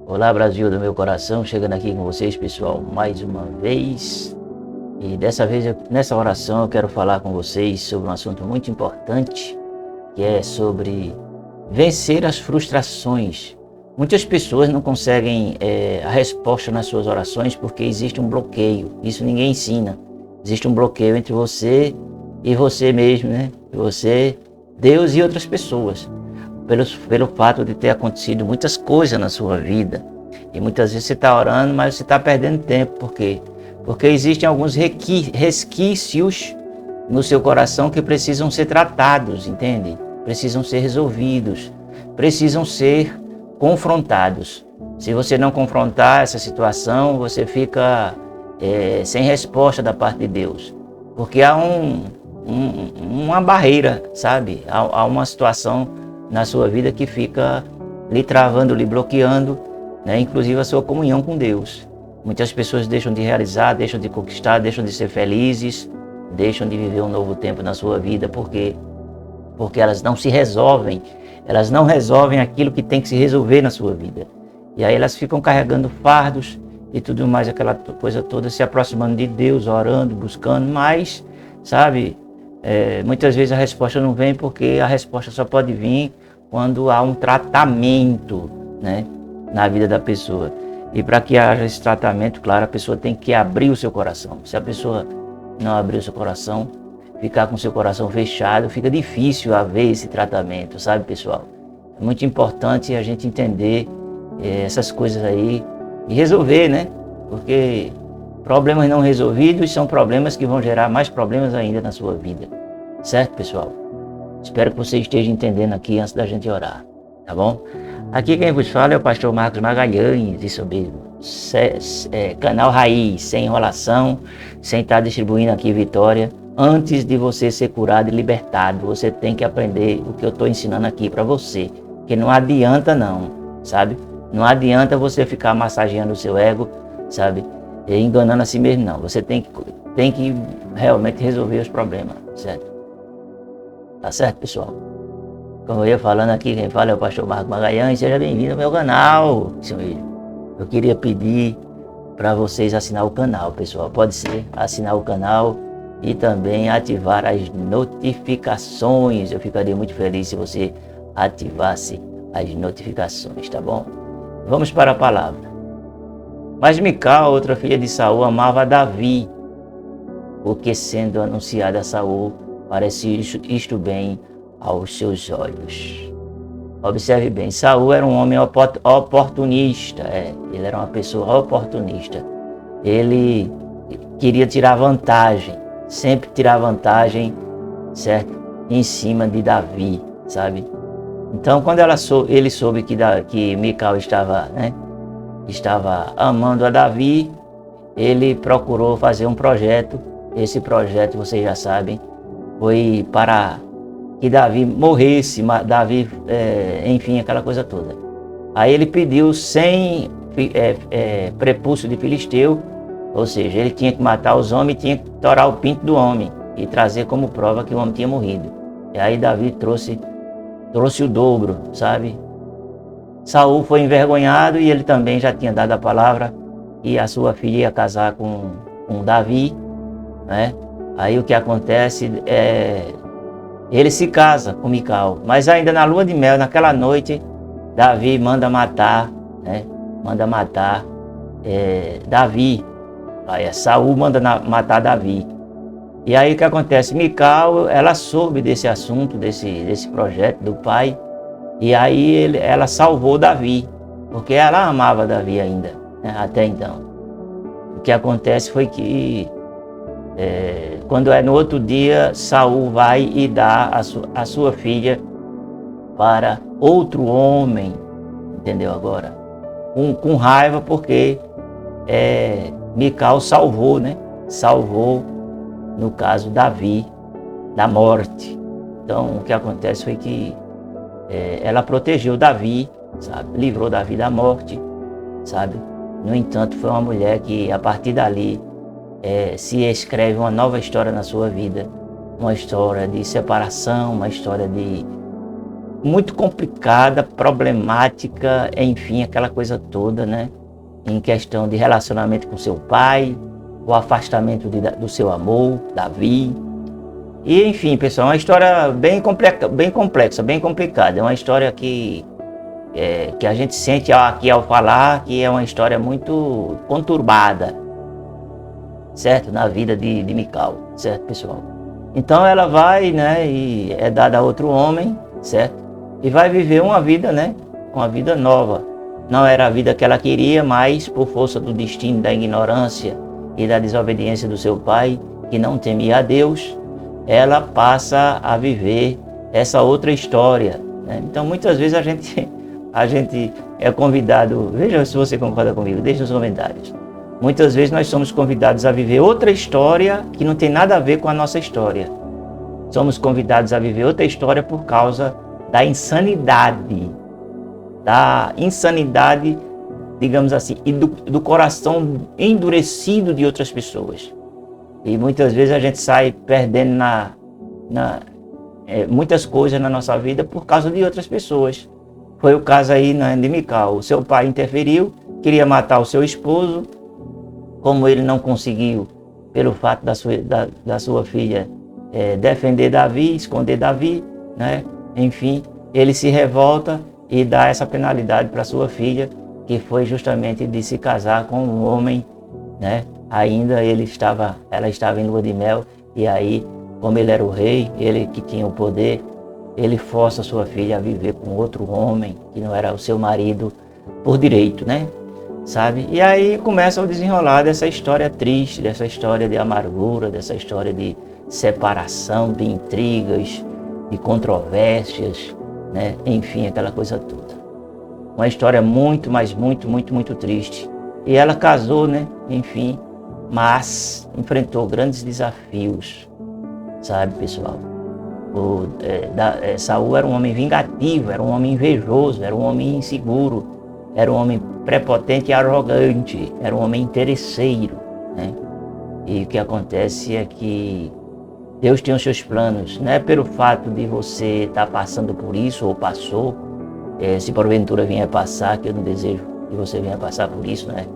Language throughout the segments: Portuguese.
Olá, Brasil do meu coração, chegando aqui com vocês, pessoal, mais uma vez. E dessa vez, nessa oração, eu quero falar com vocês sobre um assunto muito importante, que é sobre vencer as frustrações. Muitas pessoas não conseguem a resposta nas suas orações porque existe um bloqueio. Isso ninguém ensina. Existe um bloqueio entre você e você mesmo, né? Você, Deus e outras pessoas. Pelo fato de ter acontecido muitas coisas na sua vida. E muitas vezes você está orando, mas você está perdendo tempo. Por quê? Porque existem alguns resquícios no seu coração que precisam ser tratados, entende? Precisam ser resolvidos, precisam ser confrontados. Se você não confrontar essa situação, você fica sem resposta da parte de Deus. Porque há uma barreira, sabe? Há uma situação na sua vida que fica lhe travando, lhe bloqueando, né? Inclusive a sua comunhão com Deus. Muitas pessoas deixam de realizar, deixam de conquistar, deixam de ser felizes, deixam de viver um novo tempo na sua vida. Por quê? Porque elas não se resolvem, elas não resolvem aquilo que tem que se resolver na sua vida. E aí elas ficam carregando fardos e tudo mais, aquela coisa toda, se aproximando de Deus, orando, buscando, mas, sabe, muitas vezes a resposta não vem porque a resposta só pode vir quando há um tratamento, né, na vida da pessoa. E para que haja esse tratamento, claro, a pessoa tem que abrir o seu coração. Se a pessoa não abrir o seu coração, ficar com o seu coração fechado, fica difícil haver esse tratamento, sabe, pessoal? É muito importante a gente entender essas coisas aí e resolver, né? Porque problemas não resolvidos são problemas que vão gerar mais problemas ainda na sua vida. Certo, pessoal? Espero que você esteja entendendo aqui antes da gente orar, tá bom? Aqui quem vos fala é o pastor Marcos Magalhães, isso mesmo. Canal Raiz, sem enrolação, sem estar distribuindo aqui vitória. Antes de você ser curado e libertado, você tem que aprender o que eu estou ensinando aqui para você. Que não adianta não, sabe? Não adianta você ficar massageando o seu ego, sabe? E enganando a si mesmo, não. Você tem que realmente resolver os problemas, certo? Tá certo, pessoal? Como eu ia falando aqui, quem fala é o pastor Marcos Magalhães. Seja bem-vindo ao meu canal. Eu queria pedir para vocês assinar o canal, pessoal. Pode ser assinar o canal e também ativar as notificações. Eu ficaria muito feliz se você ativasse as notificações, tá bom? Vamos para a palavra. Mas Mical, outra filha de Saul, amava Davi, porque sendo anunciada a Saul, parecia isto bem aos seus olhos. Observe bem, Saul era um homem oportunista, ele era uma pessoa oportunista. Ele queria tirar vantagem, sempre tirar vantagem, certo? Em cima de Davi, sabe? Então, quando ele soube que Mical estava amando a Davi, ele procurou fazer um projeto. Esse projeto, vocês já sabem, foi para que Davi morresse, enfim, aquela coisa toda. Aí ele pediu 100 prepúcios de filisteu, ou seja, ele tinha que matar os homens e tinha que torar o pinto do homem e trazer como prova que o homem tinha morrido. E aí Davi trouxe o dobro, sabe? Saul foi envergonhado e ele também já tinha dado a palavra que a sua filha ia casar com Davi, né? Aí o que acontece ele se casa com Mical, mas ainda na lua de mel, naquela noite, Davi manda matar, né? Manda matar Davi. Aí Saul manda matar Davi. E aí o que acontece? Mical, ela soube desse assunto, desse projeto do pai, e aí ela salvou Davi, porque ela amava Davi ainda, né? Até então. O que acontece foi que quando no outro dia, Saul vai e dá a sua filha para outro homem, entendeu agora? Com raiva, porque Mical salvou, né? Salvou, no caso, Davi da morte. Então, o que acontece foi que ela protegeu Davi, sabe? Livrou Davi da morte, sabe? No entanto, foi uma mulher que, a partir dali, se escreve uma nova história na sua vida, uma história de separação, uma história de muito complicada, problemática, enfim, aquela coisa toda, né? Em questão de relacionamento com seu pai, o afastamento do seu amor, Davi. E, enfim, pessoal, é uma história bem complexa, bem complicada. É uma história que a gente sente aqui ao falar que é uma história muito conturbada, certo? Na vida de Mical, certo, pessoal? Então ela vai, né, e é dada a outro homem, certo? E vai viver uma vida, né, uma vida nova. Não era a vida que ela queria, mas por força do destino, da ignorância e da desobediência do seu pai, que não temia a Deus, ela passa a viver essa outra história, né? Então muitas vezes a gente é convidado, veja se você concorda comigo, deixe nos comentários. Muitas vezes nós somos convidados a viver outra história que não tem nada a ver com a nossa história. Somos convidados a viver outra história por causa da insanidade, digamos assim, e do coração endurecido de outras pessoas. E muitas vezes a gente sai perdendo muitas coisas na nossa vida por causa de outras pessoas. Foi o caso aí, né, de Mical. O seu pai interferiu, queria matar o seu esposo. Como ele não conseguiu, pelo fato da sua filha defender Davi, esconder Davi, né? Enfim, ele se revolta e dá essa penalidade para sua filha, que foi justamente de se casar com um homem, né? Ainda ela estava em lua de mel, e aí, como ele era o rei, ele que tinha o poder, ele força sua filha a viver com outro homem, que não era o seu marido por direito, né? Sabe? E aí começa o desenrolar dessa história triste, dessa história de amargura, dessa história de separação, de intrigas, de controvérsias, né? Enfim, aquela coisa toda. Uma história muito, mas muito, muito, muito triste. E ela casou, né? Enfim, mas enfrentou grandes desafios, sabe, pessoal? Saul era um homem vingativo, era um homem invejoso, era um homem inseguro, era um homem prepotente e arrogante, era um homem interesseiro, né? E o que acontece é que Deus tem os seus planos. Não é pelo fato de você estar passando por isso ou passou, se porventura vier passar, que eu não desejo que você venha passar por isso, né?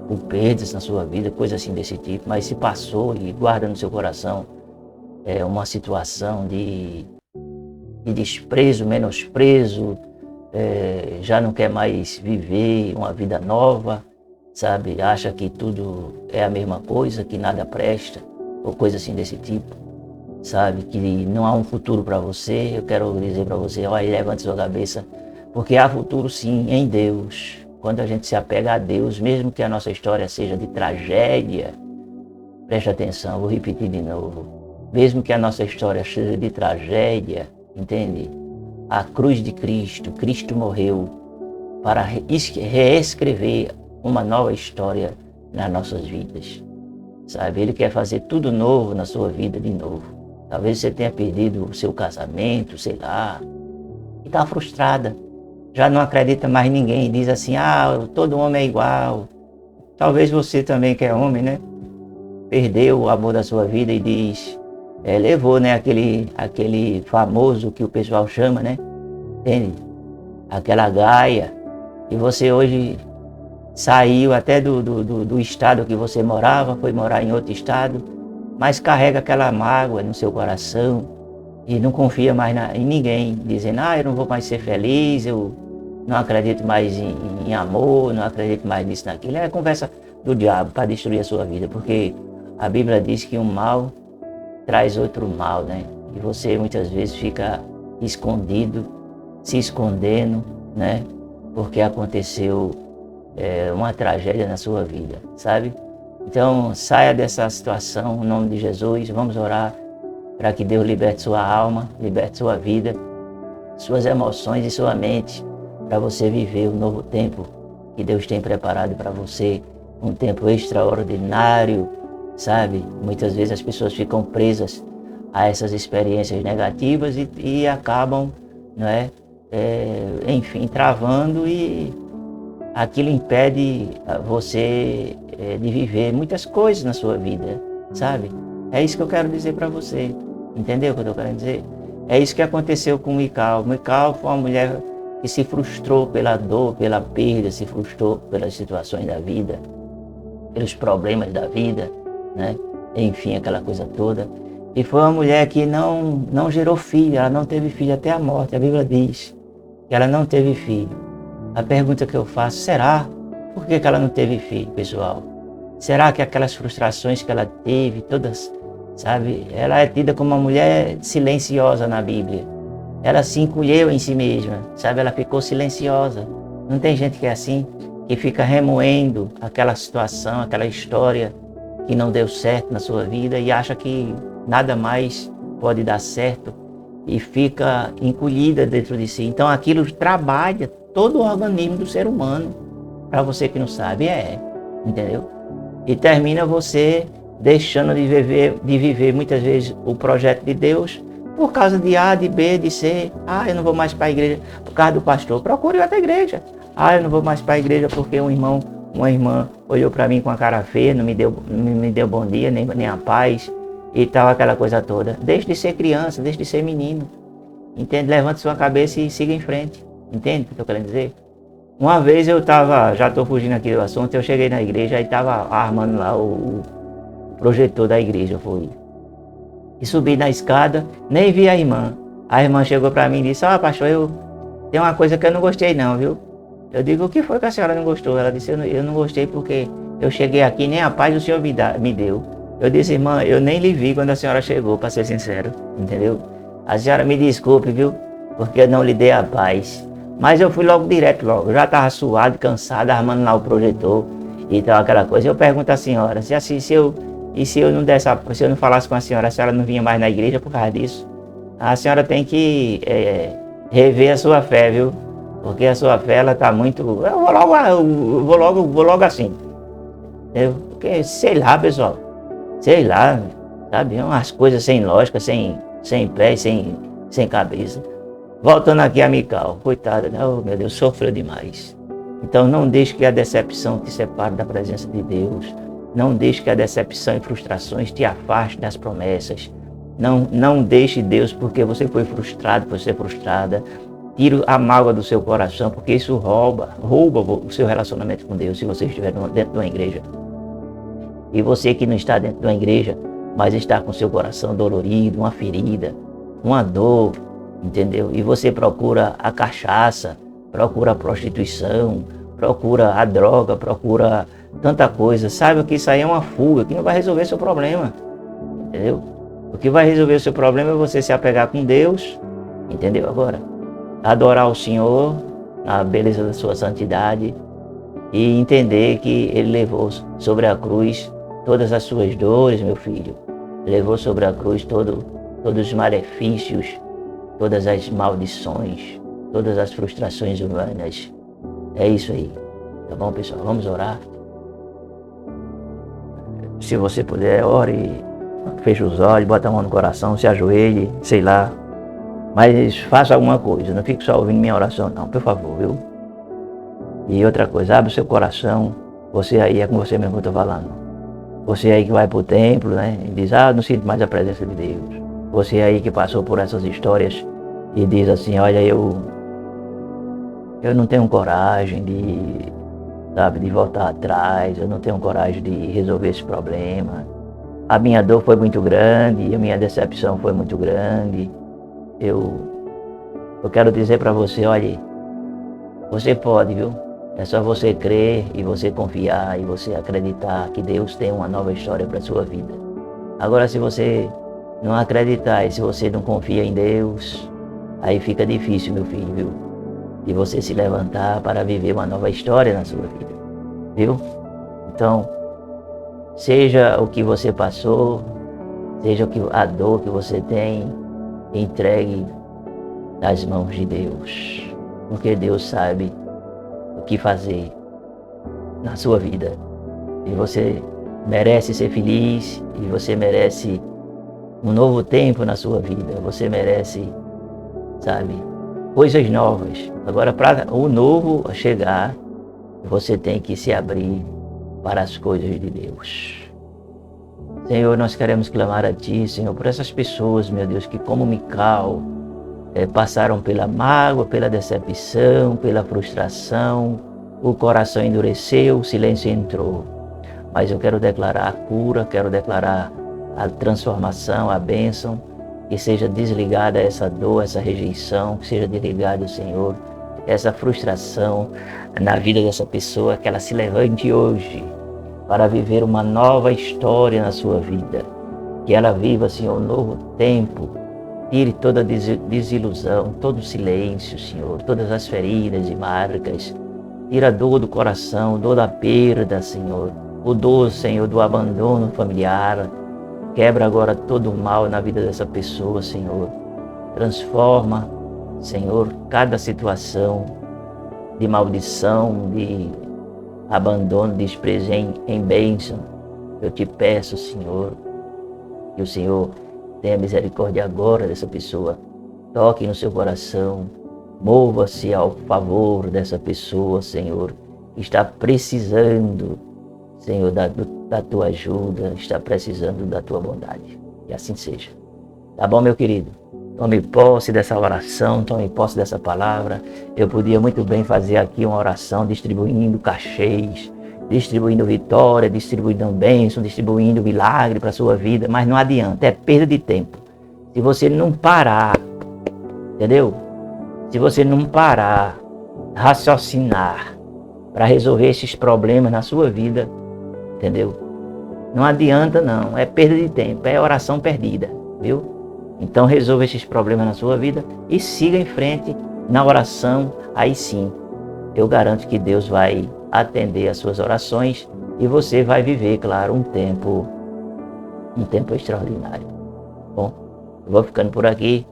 Por perdas na sua vida, coisas assim desse tipo, mas se passou e guarda no seu coração uma situação de desprezo, menosprezo, já não quer mais viver uma vida nova, sabe? Acha que tudo é a mesma coisa, que nada presta, ou coisa assim desse tipo, sabe? Que não há um futuro para você. Eu quero dizer para você, olha, levante sua cabeça, porque há futuro sim em Deus. Quando a gente se apega a Deus, mesmo que a nossa história seja de tragédia, preste atenção, vou repetir de novo, mesmo que a nossa história seja de tragédia, entende? A cruz de Cristo, Cristo morreu para reescrever uma nova história nas nossas vidas, sabe? Ele quer fazer tudo novo na sua vida de novo. Talvez você tenha perdido o seu casamento, sei lá, e está frustrada, já não acredita mais em ninguém, diz assim, todo homem é igual. Talvez você também, que é homem, né? Perdeu o amor da sua vida e diz... levou, né, aquele famoso que o pessoal chama, né? Entende? Aquela gaia. E você hoje saiu até do estado que você morava, foi morar em outro estado, mas carrega aquela mágoa no seu coração e não confia mais em ninguém, dizendo, eu não vou mais ser feliz, eu não acredito mais em amor, não acredito mais nisso, naquilo. É a conversa do diabo para destruir a sua vida, porque a Bíblia diz que um mal traz outro mal, né? E você muitas vezes fica escondido, se escondendo, né? Porque aconteceu uma tragédia na sua vida, sabe? Então saia dessa situação, em nome de Jesus, vamos orar para que Deus liberte sua alma, liberte sua vida, suas emoções e sua mente, para você viver o novo tempo que Deus tem preparado para você, um tempo extraordinário, sabe? Muitas vezes as pessoas ficam presas a essas experiências negativas e acabam, né, enfim, travando, e aquilo impede você de viver muitas coisas na sua vida, sabe? É isso que eu quero dizer para você, entendeu o que eu estou querendo dizer? É isso que aconteceu com Mical. Mical foi uma mulher que se frustrou pela dor, pela perda, se frustrou pelas situações da vida, pelos problemas da vida, né? Enfim, aquela coisa toda. E foi uma mulher que não gerou filho, ela não teve filho até a morte. A Bíblia diz que ela não teve filho. A pergunta que eu faço, será? Por que ela não teve filho, pessoal? Será que aquelas frustrações que ela teve, todas, sabe? Ela é tida como uma mulher silenciosa na Bíblia. Ela se encolheu em si mesma, sabe? Ela ficou silenciosa. Não tem gente que é assim, que fica remoendo aquela situação, aquela história que não deu certo na sua vida e acha que nada mais pode dar certo e fica encolhida dentro de si. Então aquilo trabalha todo o organismo do ser humano. Para você que não sabe, entendeu? E termina você deixando de viver muitas vezes o projeto de Deus por causa de A, de B, de C. Eu não vou mais para a igreja por causa do pastor. Procure outra igreja. Eu não vou mais para a igreja porque uma irmã olhou para mim com a cara feia, não me deu bom dia, nem a paz e tal, aquela coisa toda. Deixe de ser criança, deixe de ser menino. Entende? Levante sua cabeça e siga em frente. Entende o que eu estou querendo dizer? Uma vez já estou fugindo aqui do assunto, eu cheguei na igreja e estava armando lá o projetor da igreja, foi. E subi na escada, nem vi a irmã. A irmã chegou para mim e disse, pastor, tem uma coisa que eu não gostei não, viu? Eu digo, o que foi que a senhora não gostou? Ela disse, eu não gostei porque eu cheguei aqui, nem a paz o senhor me deu. Eu disse, irmã, eu nem lhe vi quando a senhora chegou, para ser sincero, entendeu? A senhora me desculpe, viu? Porque eu não lhe dei a paz. Mas eu fui direto. Eu já estava suado, cansado, armando lá o projetor e tal, aquela coisa. Eu pergunto à senhora, se eu não falasse com a senhora não vinha mais na igreja por causa disso? A senhora tem que rever a sua fé, viu? Porque a sua fé, ela está muito... Eu vou logo assim. Porque, sei lá, pessoal. Sei lá, sabe? Umas coisas sem lógica, sem pé, sem cabeça. Voltando aqui a Mical, coitada, meu Deus, sofreu demais. Então não deixe que a decepção te separe da presença de Deus. Não deixe que a decepção e frustrações te afaste das promessas. Não deixe Deus porque você foi frustrado, por ser frustrada. Tire a mágoa do seu coração, porque isso rouba o seu relacionamento com Deus, se você estiver dentro de uma igreja. E você que não está dentro de uma igreja, mas está com seu coração dolorido, uma ferida, uma dor, entendeu? E você procura a cachaça, procura a prostituição, procura a droga, procura tanta coisa. Saiba que isso aí é uma fuga, que não vai resolver seu problema, entendeu? O que vai resolver o seu problema é você se apegar com Deus, entendeu? Agora, adorar o Senhor, na beleza da sua santidade e entender que Ele levou sobre a cruz todas as suas dores, meu filho. Levou sobre a cruz todos os malefícios, todas as maldições, todas as frustrações humanas. É isso aí. Tá bom, pessoal? Vamos orar. Se você puder, ore, feche os olhos, bota a mão no coração, se ajoelhe, sei lá. Mas faça alguma coisa, não fique só ouvindo minha oração não, por favor, viu? E outra coisa, abre o seu coração. Você aí, é com você mesmo que eu estou falando. Você aí que vai para o templo, né? E diz, não sinto mais a presença de Deus. Você aí que passou por essas histórias e diz assim, olha, eu não tenho coragem de voltar atrás, eu não tenho coragem de resolver esse problema. A minha dor foi muito grande, a minha decepção foi muito grande. Eu quero dizer para você, olha, você pode, viu? É só você crer e você confiar e você acreditar que Deus tem uma nova história para a sua vida. Agora, se você não acreditar e se você não confia em Deus, aí fica difícil, meu filho, viu? De você se levantar para viver uma nova história na sua vida, viu? Então, seja o que você passou, seja a dor que você tem, entregue nas mãos de Deus, porque Deus sabe o que fazer na sua vida. E você merece ser feliz, e você merece um novo tempo na sua vida, você merece, sabe, coisas novas. Agora, para o novo chegar, você tem que se abrir para as coisas de Deus. Senhor, nós queremos clamar a Ti, Senhor, por essas pessoas, meu Deus, que como Mical, passaram pela mágoa, pela decepção, pela frustração, o coração endureceu, o silêncio entrou. Mas eu quero declarar a cura, quero declarar a transformação, a bênção, que seja desligada essa dor, essa rejeição, que seja desligada, Senhor, essa frustração na vida dessa pessoa, que ela se levante hoje para viver uma nova história na sua vida, que ela viva, Senhor, um novo tempo. Tire toda a desilusão, todo o silêncio, Senhor, todas as feridas e marcas. Tira a dor do coração, dor da perda, Senhor. O dor, Senhor, do abandono familiar. Quebra agora todo o mal na vida dessa pessoa, Senhor. Transforma, Senhor, cada situação de maldição, de abandono, de desprezo em bênção. Eu te peço, Senhor, que o Senhor tenha misericórdia agora dessa pessoa. Toque no seu coração. Mova-se ao favor dessa pessoa, Senhor, que está precisando, Senhor, da tua ajuda, está precisando da tua bondade. Que assim seja. Tá bom, meu querido? Tome posse dessa oração, tome posse dessa palavra. Eu podia muito bem fazer aqui uma oração distribuindo cachês, distribuindo vitória, distribuindo bênção, distribuindo milagre para a sua vida, mas não adianta, é perda de tempo. Se você não parar, entendeu? Se você não parar, raciocinar para resolver esses problemas na sua vida, entendeu? Não adianta não, é perda de tempo, é oração perdida, viu? Então resolva esses problemas na sua vida e siga em frente na oração, aí sim, eu garanto que Deus vai atender as suas orações e você vai viver, claro, um tempo extraordinário. Bom, eu vou ficando por aqui.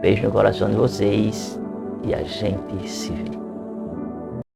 Beijo no coração de vocês e a gente se vê.